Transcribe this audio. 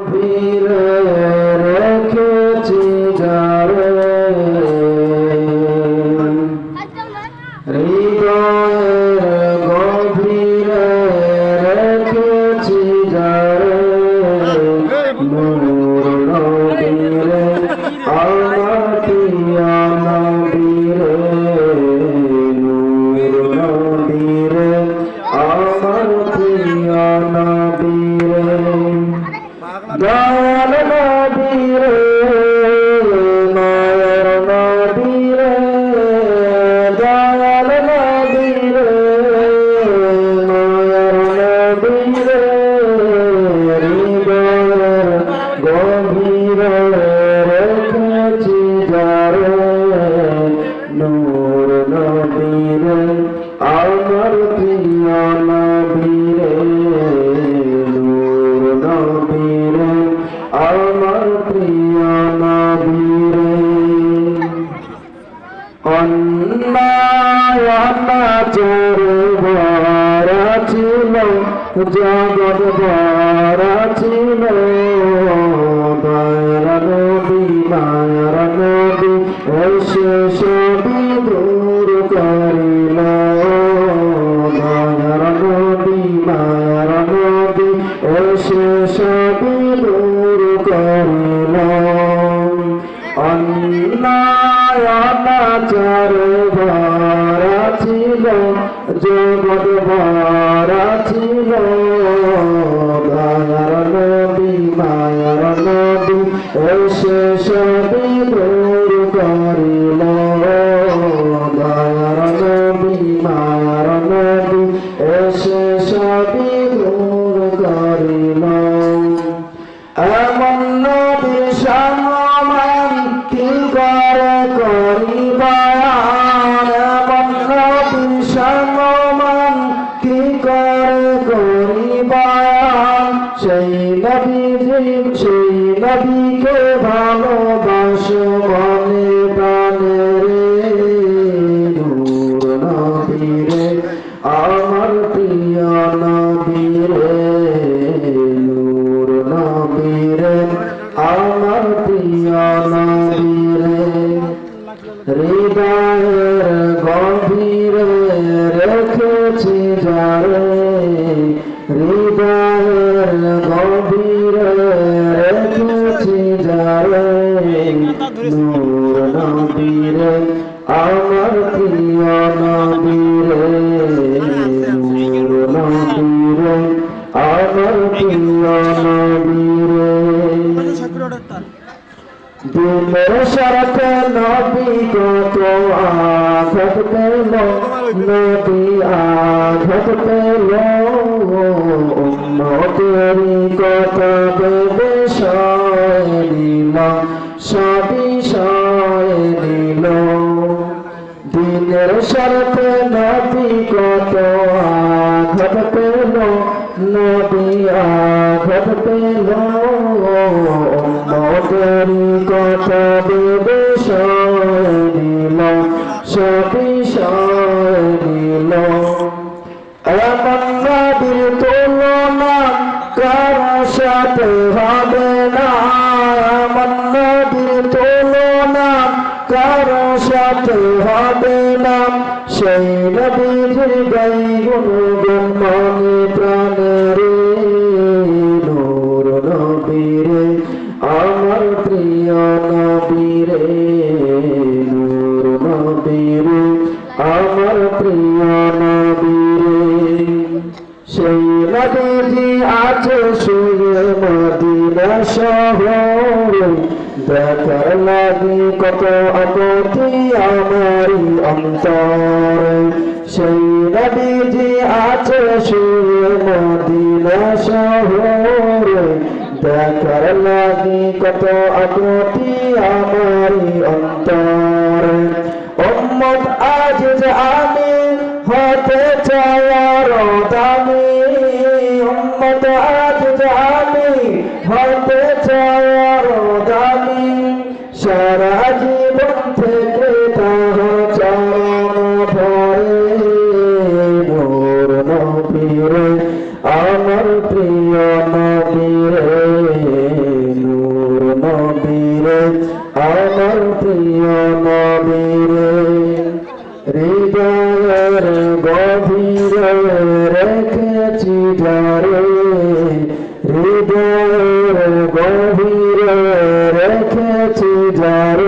ভিড়ে রেখেছি যারে হৃদয়ের গভীরে রেখেছি যারে নূর নবীরে আমার প্রিয় নবীরে নূর নবীরে আমার প্রিয় নবীরে দয়াল নবীরে মায়ের নবীরে দয়াল নবীরে মায়ের নবীরে হৃদয়ের গভীরে রেখেছি যারে নূর নবীরে আমার প্রিয় নবীরে নূর নবীরে আমার প্রিয় নবীরে অন্যায় অনাচার ভরা ছিল জগৎ ভরা ছিল দয়ার নবী মায়ার নবী এসে সবই দূর করিল দয়ার নবী মায়ার নবী এসে সবই দূর করিল অন্যায় অনাচার ভরা ছিল জগৎ ভরা ছিল দয়ার নবী মায়ার নবী এসে সবই দূর করিল দয়ার নবী মায়ার নবী এসে সবই দূর করিল এমন নবীর সম্মান কি করে করিবান এমন নবীর সম্মান কি করে করিবান সেই নবীকে ভালোবাসো মনে প্রাণে রে নূর নবীরে আমার প্রিয় নবীরে নূর নবীরে আমার প্রিয় নবীরে হৃদয়ের গভীরে রেখেছি যারে হৃদয়ের গভীরে রেখেছি যারে নূর নবীরে আমার প্রিয় নবীরে নূর নবীরে আমার প্রিয় নবীরে দিলের সাথে নবী কত আঘাত পেল নবী আঘাত পেল উম্মতেরি কথা ভেবে সয় নিল সবই সয় নিল দিলের সাথে নবী কত আঘাত পেল নবী আঘাত পেল উম্মতেরি কথা ভেবে সয় নিল সবই সয় নিল এমন নবীর তুলনা কারো সাথে হবে না এমন নবীর তুলনা কারো সাথে হবে না সেই নবীর গাই গুণগুণ মনে প্রাণে রে নূর নবীরে আমার প্রিয় নবীরে নূর নবীরে আমার প্রিয় নবীরে সেই নবীজি আছে শুয়ে মদিনা শহরে দেখার লাগি কত আপত্তি আমারি অন্তরে সেই নবীজি আছে শুয়ে মদিনা শহরে দেখার লাগি কত আপত্তি আমারি অন্তরে উম্মত আজ যে আমি হতে চাই আরো দামি উম্মত আজ যে আমি হতে চাই আরো দামি সারা জীবন থেকে তাহ চরণ ধরে নূর নবীরে আমার প্রিয় নবীরে গভীরে রেখেছি যারে, হৃদয়ের গভীরে রেখেছি যারে।